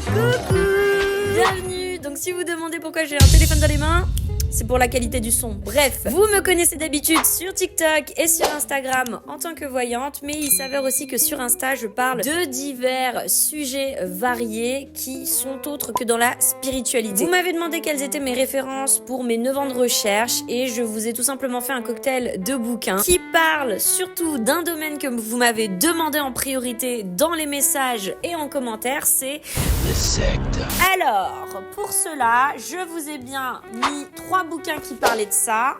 Coucou, bienvenue. Donc si vous demandez pourquoi j'ai un téléphone dans les mains, c'est pour la qualité du son. Bref, vous me connaissez d'habitude sur TikTok et sur Instagram en tant que voyante, mais il s'avère aussi que sur Insta, je parle de divers sujets variés qui sont autres que dans la spiritualité. Vous m'avez demandé quelles étaient mes références pour mes 9 ans de recherche et je vous ai tout simplement fait un cocktail de bouquins qui parlent surtout d'un domaine que vous m'avez demandé en priorité dans les messages et en commentaire, c'est les sectes. Alors, pour cela, je vous ai bien mis 3 bouquins qui parlaient de ça.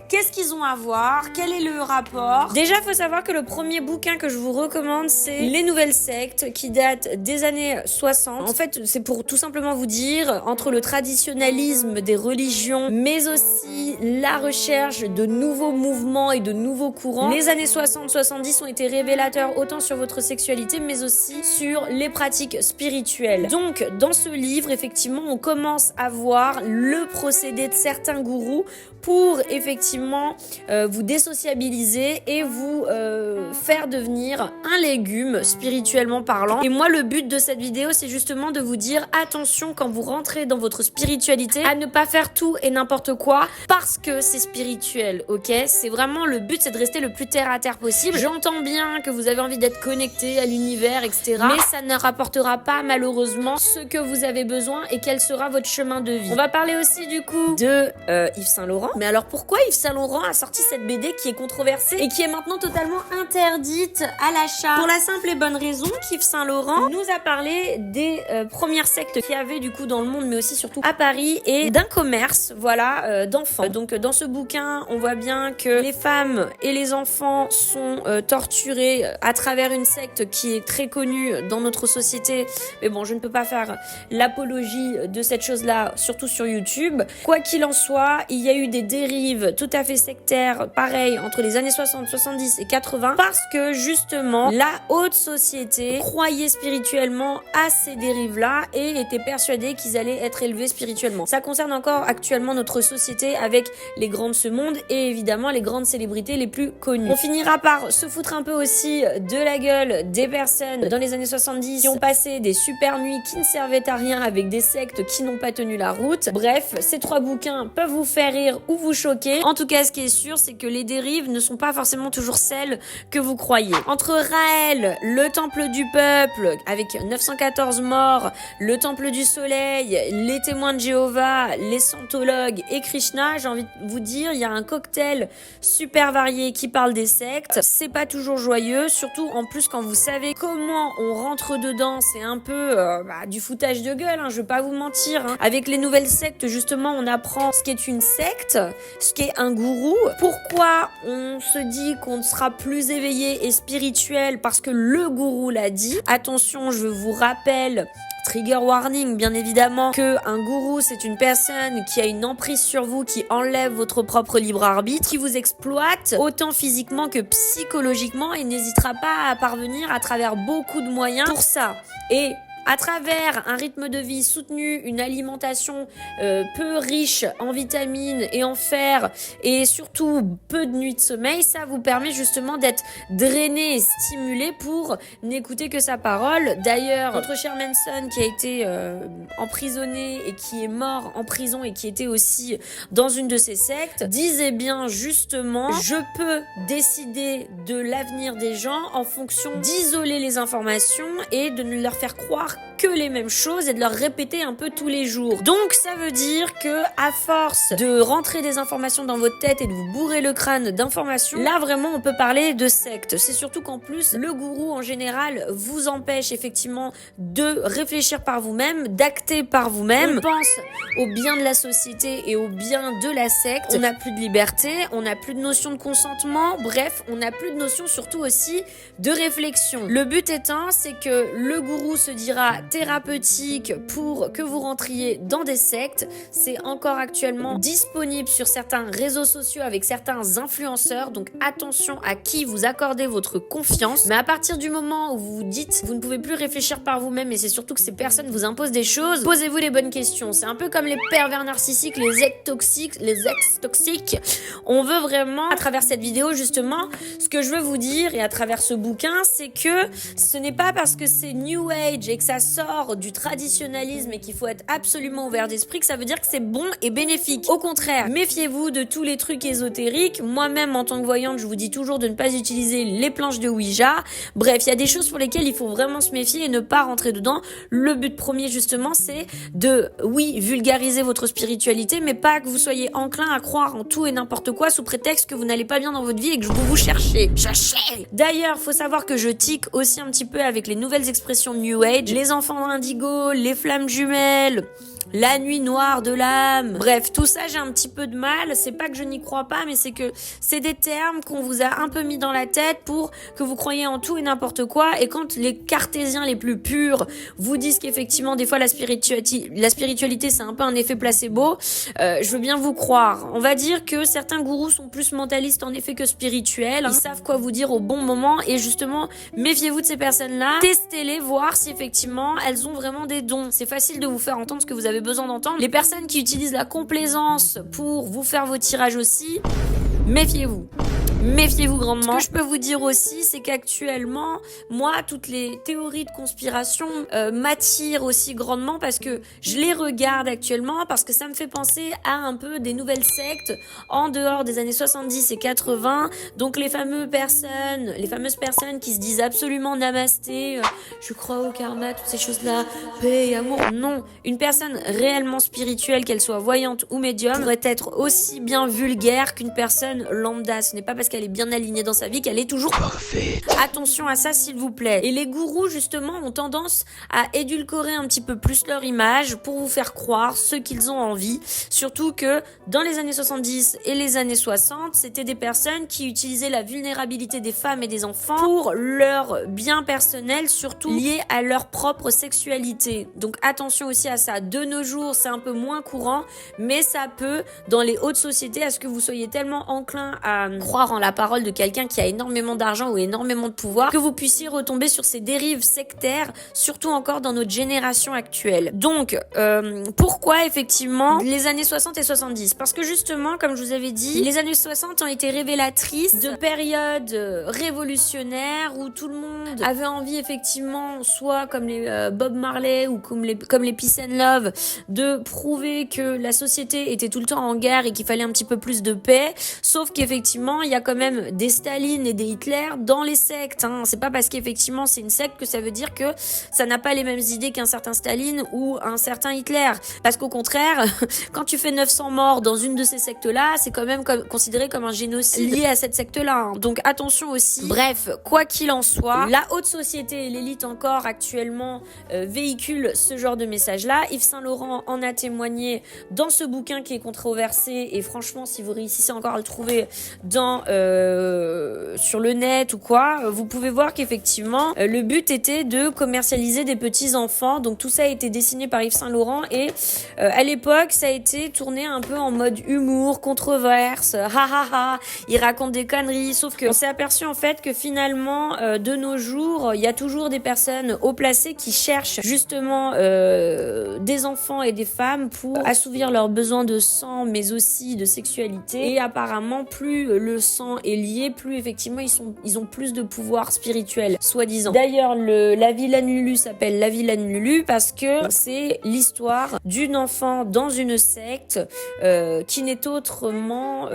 Qu'est-ce qu'ils ont à voir? Quel est le rapport? Déjà, il faut savoir que le premier bouquin que je vous recommande, c'est Les Nouvelles Sectes, qui date des années 60. En fait, c'est pour tout simplement vous dire, entre le traditionnalisme des religions, mais aussi la recherche de nouveaux mouvements et de nouveaux courants, les années 60-70 ont été révélateurs autant sur votre sexualité, mais aussi sur les pratiques spirituelles. Donc, dans ce livre, effectivement, on commence à voir le procédé de certains gourous pour effectivement vous désociabiliser et vous faire devenir un légume spirituellement parlant. Et moi, le but de cette vidéo, c'est justement de vous dire attention quand vous rentrez dans votre spiritualité à ne pas faire tout et n'importe quoi parce que c'est spirituel, ok? C'est vraiment le but, c'est de rester le plus terre à terre possible. J'entends bien que vous avez envie d'être connecté à l'univers, etc. Mais ça ne rapportera pas malheureusement ce que vous avez besoin et quel sera votre chemin de vie. On va parler aussi du coup de Yves Saint Laurent. Mais alors pourquoi Yves Saint Laurent a sorti cette BD qui est controversée et qui est maintenant totalement interdite à l'achat? Pour la simple et bonne raison qu'Yves Saint Laurent nous a parlé des premières sectes qu'il y avait du coup dans le monde, mais aussi surtout à Paris, et d'un commerce, voilà, d'enfants. Donc dans ce bouquin, on voit bien que les femmes et les enfants sont torturés à travers une secte qui est très connue dans notre société. Mais bon, je ne peux pas faire l'apologie de cette chose-là, surtout sur YouTube. Quoi qu'il en soit, il y a eu des dérives tout à fait sectaires, pareil, entre les années 60, 70 et 80, parce que justement, la haute société croyait spirituellement à ces dérives-là et était persuadée qu'ils allaient être élevés spirituellement. Ça concerne encore actuellement notre société avec les grands de ce monde et évidemment les grandes célébrités les plus connues. On finira par se foutre un peu aussi de la gueule des personnes dans les années 70 qui ont passé des super nuits qui ne servaient à rien avec des sectes qui n'ont pas tenu la route. Bref, ces 3 bouquins peuvent vous faire rire ou vous choquer. En tout cas, ce qui est sûr, c'est que les dérives ne sont pas forcément toujours celles que vous croyez. Entre Raël, le temple du peuple, avec 914 morts, le temple du soleil, les témoins de Jéhovah, les scientologues et Krishna, j'ai envie de vous dire, il y a un cocktail super varié qui parle des sectes. C'est pas toujours joyeux, surtout en plus quand vous savez comment on rentre dedans, c'est un peu du foutage de gueule, je vais pas vous mentir. Avec les nouvelles sectes, justement, on apprend ce qu'est une secte, ce qu'est un gourou, pourquoi on se dit qu'on sera plus éveillé et spirituel parce que le gourou l'a dit. Attention, je vous rappelle, trigger warning bien évidemment, que un gourou c'est une personne qui a une emprise sur vous, qui enlève votre propre libre arbitre, qui vous exploite autant physiquement que psychologiquement et n'hésitera pas à parvenir à travers beaucoup de moyens pour ça. Et à travers un rythme de vie soutenu, une alimentation peu riche en vitamines et en fer et surtout peu de nuits de sommeil, ça vous permet justement d'être drainé et stimulé pour n'écouter que sa parole. D'ailleurs, notre cher Manson qui a été emprisonné et qui est mort en prison et qui était aussi dans une de ces sectes, disait bien justement: je peux décider de l'avenir des gens en fonction d'isoler les informations et de ne leur faire croire que les mêmes choses et de leur répéter un peu tous les jours. Donc ça veut dire que à force de rentrer des informations dans votre tête et de vous bourrer le crâne d'informations, là vraiment on peut parler de secte. C'est surtout qu'en plus le gourou en général vous empêche effectivement de réfléchir par vous-même, d'acter par vous-même. On pense au bien de la société et au bien de la secte. On n'a plus de liberté, on n'a plus de notion de consentement, bref, on n'a plus de notion surtout aussi de réflexion. Le but étant, c'est que le gourou se dira sera thérapeutique pour que vous rentriez dans des sectes. C'est encore actuellement disponible sur certains réseaux sociaux avec certains influenceurs, donc attention à qui vous accordez votre confiance. Mais à partir du moment où vous vous dites vous ne pouvez plus réfléchir par vous-même et c'est surtout que ces personnes vous imposent des choses, posez-vous les bonnes questions. C'est un peu comme les pervers narcissiques, les ex-toxiques. On veut vraiment, à travers cette vidéo justement, ce que je veux vous dire et à travers ce bouquin, c'est que ce n'est pas parce que c'est New Age et que ça sort du traditionnalisme et qu'il faut être absolument ouvert d'esprit que ça veut dire que c'est bon et bénéfique. Au contraire, méfiez-vous de tous les trucs ésotériques. Moi-même, en tant que voyante, je vous dis toujours de ne pas utiliser les planches de Ouija. Bref, il y a des choses pour lesquelles il faut vraiment se méfier et ne pas rentrer dedans. Le but premier, justement, c'est de, oui, vulgariser votre spiritualité, mais pas que vous soyez enclin à croire en tout et n'importe quoi sous prétexte que vous n'allez pas bien dans votre vie et que vous cherchez. D'ailleurs, faut savoir que je tique aussi un petit peu avec les nouvelles expressions New Age, les enfants indigo, les flammes jumelles, la nuit noire de l'âme. Bref, tout ça, j'ai un petit peu de mal. C'est pas que je n'y crois pas, mais c'est que c'est des termes qu'on vous a un peu mis dans la tête pour que vous croyiez en tout et n'importe quoi. Et quand les cartésiens les plus purs vous disent qu'effectivement, des fois, la spiritualité, c'est un peu un effet placebo, je veux bien vous croire. On va dire que certains gourous sont plus mentalistes en effet que spirituels. Ils savent quoi vous dire au bon moment et justement, méfiez-vous de ces personnes-là. Testez-les, voir si effectivement, elles ont vraiment des dons. C'est facile de vous faire entendre ce que vous avez besoin d'entendre. Les personnes qui utilisent la complaisance pour vous faire vos tirages aussi, méfiez-vous. Méfiez-vous grandement. Ce que je peux vous dire aussi, c'est qu'actuellement, moi, toutes les théories de conspiration m'attirent aussi grandement parce que je les regarde actuellement, parce que ça me fait penser à un peu des nouvelles sectes en dehors des années 70 et 80. Donc les fameuses personnes qui se disent absolument namasté, je crois au karma, toutes ces choses-là, paix et amour. Non, une personne réellement spirituelle, qu'elle soit voyante ou médium, pourrait être aussi bien vulgaire qu'une personne lambda. Ce n'est pas parce qu'elle est bien alignée dans sa vie qu'elle est toujours parfaite. Attention à ça, s'il vous plaît. Et les gourous, justement, ont tendance à édulcorer un petit peu plus leur image pour vous faire croire ce qu'ils ont envie. Surtout que dans les années 70 et les années 60, c'était des personnes qui utilisaient la vulnérabilité des femmes et des enfants pour leur bien personnel, surtout lié à leur propre sexualité. Donc attention aussi à ça. De nos jours, c'est un peu moins courant, mais ça peut, dans les hautes sociétés, à ce que vous soyez tellement enclin à croire en la parole de quelqu'un qui a énormément d'argent ou énormément de pouvoir, que vous puissiez retomber sur ces dérives sectaires, surtout encore dans notre génération actuelle. Donc, pourquoi effectivement les années 60 et 70 ? Parce que justement, comme je vous avais dit, les années 60 ont été révélatrices de périodes révolutionnaires où tout le monde avait envie effectivement, soit comme les Bob Marley ou comme les Peace and Love, de prouver que la société était tout le temps en guerre et qu'il fallait un petit peu plus de paix. Sauf qu'effectivement, il y a quand même des Staline et des Hitler dans les sectes. C'est pas parce qu'effectivement c'est une secte que ça veut dire que ça n'a pas les mêmes idées qu'un certain Staline ou un certain Hitler. Parce qu'au contraire, quand tu fais 900 morts dans une de ces sectes-là, c'est quand même considéré comme un génocide lié à cette secte-là. Donc attention aussi. Bref, quoi qu'il en soit, la haute société et l'élite encore actuellement véhiculent ce genre de message-là. Yves Saint-Laurent en a témoigné dans ce bouquin qui est controversé et franchement, si vous réussissez encore à le trouver sur le net ou quoi, vous pouvez voir qu'effectivement le but était de commercialiser des petits enfants. Donc tout ça a été dessiné par Yves Saint-Laurent et à l'époque ça a été tourné un peu en mode humour, controverse, il raconte des conneries, sauf qu'on s'est aperçu en fait que finalement de nos jours il y a toujours des personnes haut placées qui cherchent justement des enfants et des femmes pour assouvir leurs besoins de sang mais aussi de sexualité. Et apparemment plus le sang est lié, plus effectivement ils ont plus de pouvoir spirituel, soi-disant. D'ailleurs, la vilaine Lulu s'appelle la vilaine Lulu parce que c'est l'histoire d'une enfant dans une secte qui n'est autrement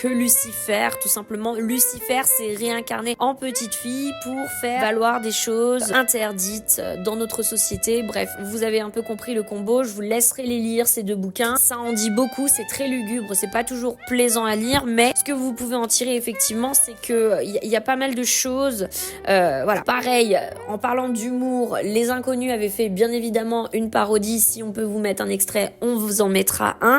que Lucifer, tout simplement. Lucifer s'est réincarné en petite fille pour faire valoir des choses interdites dans notre société. Bref, vous avez un peu compris le combo. Je vous laisserai les lire, ces deux bouquins. Ça en dit beaucoup, c'est très lugubre, c'est pas toujours plaisant à lire, mais ce que vous pouvez en tirer effectivement, c'est que il y a pas mal de choses. Voilà. Pareil, en parlant d'humour, Les Inconnus avaient fait bien évidemment une parodie. Si on peut vous mettre un extrait, on vous en mettra un.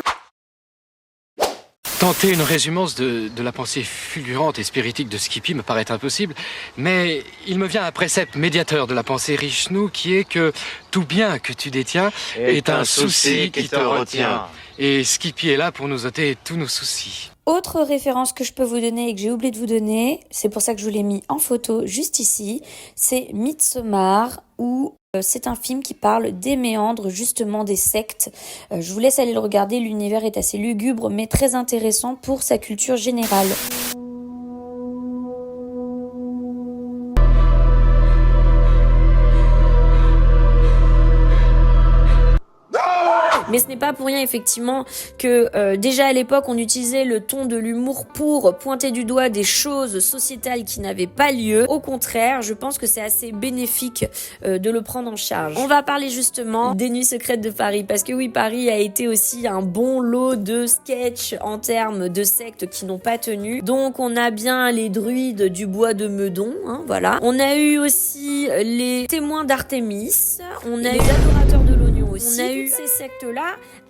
Tenter une résumance de la pensée fulgurante et spiritique de Skippy me paraît impossible, mais il me vient un précepte médiateur de la pensée Richelieu qui est que tout bien que tu détiens est un souci qui te retient. Et Skippy est là pour nous ôter tous nos soucis. Autre référence que je peux vous donner et que j'ai oublié de vous donner, c'est pour ça que je vous l'ai mis en photo juste ici, c'est Midsommar, où c'est un film qui parle des méandres, justement des sectes. Je vous laisse aller le regarder, l'univers est assez lugubre mais très intéressant pour sa culture générale. Mais ce n'est pas pour rien effectivement que déjà à l'époque on utilisait le ton de l'humour pour pointer du doigt des choses sociétales qui n'avaient pas lieu. Au contraire, je pense que c'est assez bénéfique de le prendre en charge. On va parler justement des Nuits secrètes de Paris, parce que oui, Paris a été aussi un bon lot de sketchs en termes de sectes qui n'ont pas tenu. Donc on a bien les druides du bois de Meudon, hein, voilà. On a eu aussi les témoins d'Artémis, on a eu les adorateurs de l'oignon aussi. On a eu ces sectes-là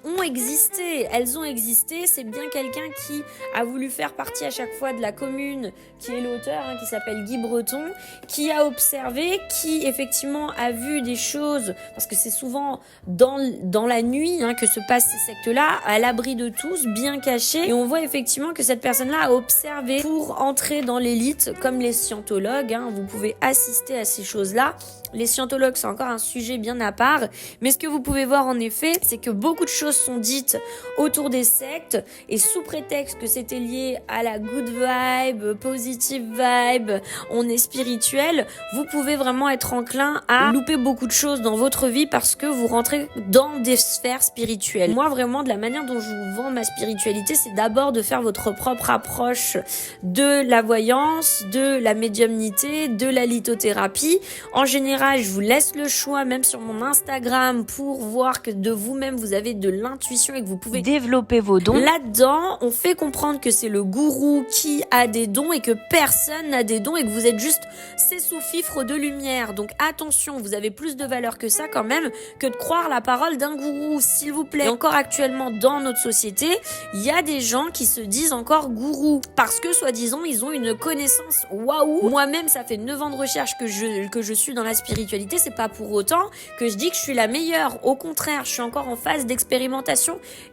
ont existé, elles ont existé, c'est bien quelqu'un qui a voulu faire partie à chaque fois de la commune, qui est l'auteur, hein, qui s'appelle Guy Breton, qui a observé, qui effectivement a vu des choses, parce que c'est souvent dans la nuit hein, que se passent ces sectes-là, à l'abri de tous, bien cachés, et on voit effectivement que cette personne-là a observé pour entrer dans l'élite, comme les scientologues, hein, vous pouvez assister à ces choses-là. Les scientologues, c'est encore un sujet bien à part, mais ce que vous pouvez voir en effet, c'est que beaucoup de choses sont dites autour des sectes, et sous prétexte que c'était lié à la good vibe, positive vibe, on est spirituel, vous pouvez vraiment être enclin à louper beaucoup de choses dans votre vie parce que vous rentrez dans des sphères spirituelles. Moi, vraiment, de la manière dont je vous vends ma spiritualité, c'est d'abord de faire votre propre approche de la voyance, de la médiumnité, de la lithothérapie. En général, je vous laisse le choix, même sur mon Instagram, pour voir que de vous-même, vous avez de l'intuition et que vous pouvez développer vos dons. Là-dedans, on fait comprendre que c'est le gourou qui a des dons et que personne n'a des dons et que vous êtes juste ces sous-fifres de lumière. Donc attention, vous avez plus de valeur que ça quand même, que de croire la parole d'un gourou, s'il vous plaît. Et encore actuellement, dans notre société, il y a des gens qui se disent encore gourous parce que, soi-disant, ils ont une connaissance waouh. Moi-même, ça fait 9 ans de recherche que je suis dans la spiritualité, c'est pas pour autant que je dis que je suis la meilleure. Au contraire, je suis encore en phase d'expérimentation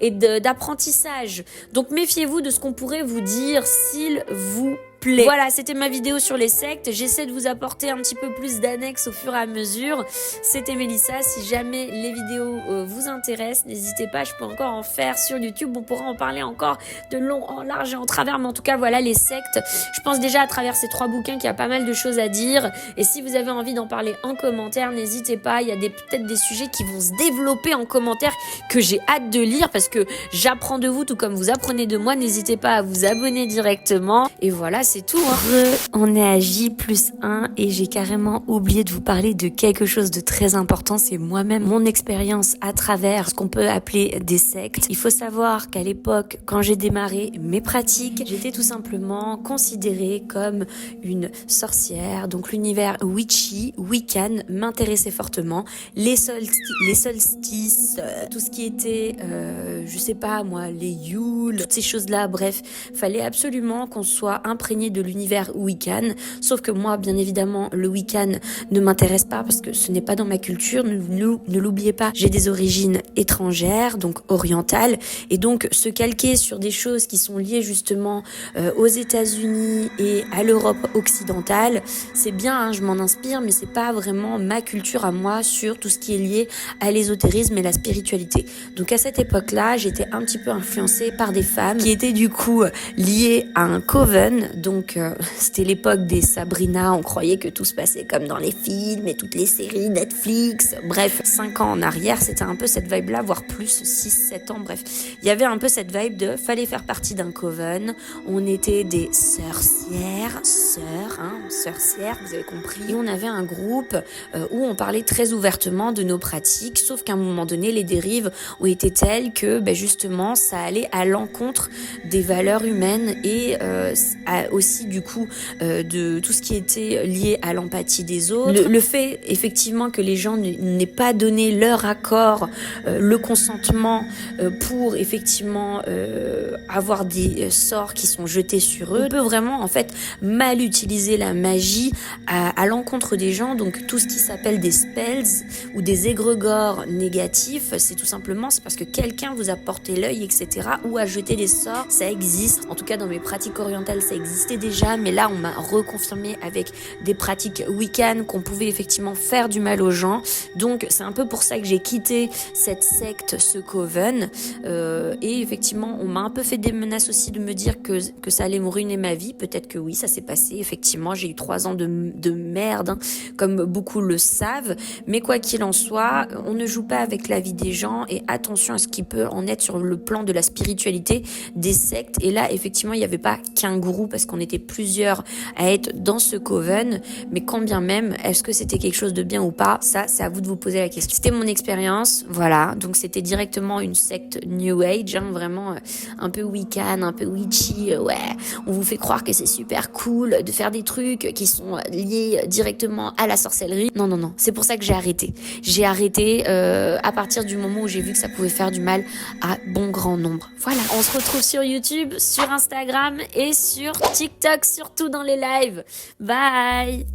et d'apprentissage. Donc méfiez-vous de ce qu'on pourrait vous dire, s'il vous plaît. Voilà, c'était ma vidéo sur les sectes. J'essaie de vous apporter un petit peu plus d'annexes au fur et à mesure. C'était Mélissa. Si jamais les vidéos vous intéressent, n'hésitez pas, je peux encore en faire sur YouTube. On pourra en parler encore de long, en large et en travers. Mais en tout cas, voilà les sectes. Je pense déjà à travers ces 3 bouquins qu'il y a pas mal de choses à dire. Et si vous avez envie d'en parler en commentaire, n'hésitez pas. Il y a peut-être des sujets qui vont se développer en commentaire que j'ai hâte de lire parce que j'apprends de vous tout comme vous apprenez de moi. N'hésitez pas à vous abonner directement. Et voilà, c'est tout. On est à J+1 et j'ai carrément oublié de vous parler de quelque chose de très important. C'est moi-même, mon expérience à travers ce qu'on peut appeler des sectes. Il faut savoir qu'à l'époque, quand j'ai démarré mes pratiques, j'étais tout simplement considérée comme une sorcière. Donc l'univers witchy, wiccan m'intéressait fortement. Les solstices, tout ce qui était, je sais pas moi, les Yule, toutes ces choses-là. Bref, fallait absolument qu'on soit imprégné de l'univers wiccan. Sauf que moi, bien évidemment, le wiccan ne m'intéresse pas parce que ce n'est pas dans ma culture. Ne l'oubliez pas, j'ai des origines étrangères, donc orientales, et donc se calquer sur des choses qui sont liées justement aux États-Unis et à l'Europe occidentale, c'est bien, hein, je m'en inspire, mais c'est pas vraiment ma culture à moi sur tout ce qui est lié à l'ésotérisme et la spiritualité. Donc à cette époque-là, j'étais un petit peu influencée par des femmes qui étaient du coup liées à un coven. Donc c'était l'époque des Sabrina, on croyait que tout se passait comme dans les films et toutes les séries Netflix. Bref, 5 ans en arrière, c'était un peu cette vibe-là, voire plus, 6-7 ans, bref. Il y avait un peu cette vibe de fallait faire partie d'un coven. On était des sorcières, sorcières, vous avez compris. Et on avait un groupe où on parlait très ouvertement de nos pratiques, sauf qu'à un moment donné, les dérives ont été telles que justement, ça allait à l'encontre des valeurs humaines et aussi du coup de tout ce qui était lié à l'empathie des autres. Le fait effectivement que les gens n'aient pas donné leur accord, le consentement pour effectivement avoir des sorts qui sont jetés sur eux. On peut vraiment en fait mal utiliser la magie à l'encontre des gens. Donc tout ce qui s'appelle des spells ou des égrégores négatifs, c'est tout simplement c'est parce que quelqu'un vous a porté l'œil, etc. ou a jeté des sorts. Ça existe. En tout cas dans mes pratiques orientales ça existait déjà, mais là on m'a reconfirmé avec des pratiques wiccan qu'on pouvait effectivement faire du mal aux gens. Donc c'est un peu pour ça que j'ai quitté cette secte, ce coven, et effectivement on m'a un peu fait des menaces aussi de me dire que ça allait me ruiner ma vie. Peut-être que oui, ça s'est passé, effectivement j'ai eu 3 ans de merde, hein, comme beaucoup le savent, mais quoi qu'il en soit, on ne joue pas avec la vie des gens, et attention à ce qui peut en être sur le plan de la spiritualité des sectes. Et là effectivement il n'y avait pas qu'un gourou, parce qu'on était plusieurs à être dans ce coven, mais quand bien même, est-ce que c'était quelque chose de bien ou pas, ça c'est à vous de vous poser la question. C'était mon expérience, voilà, donc c'était directement une secte New Age, hein, vraiment un peu wiccan, un peu witchy, ouais, on vous fait croire que c'est super cool de faire des trucs qui sont liés directement à la sorcellerie. Non, non, non, c'est pour ça que j'ai arrêté. J'ai arrêté à partir du moment où j'ai vu que ça pouvait faire du mal à bon grand nombre. Voilà, on se retrouve sur YouTube, sur Instagram et sur TikTok, surtout dans les lives. Bye!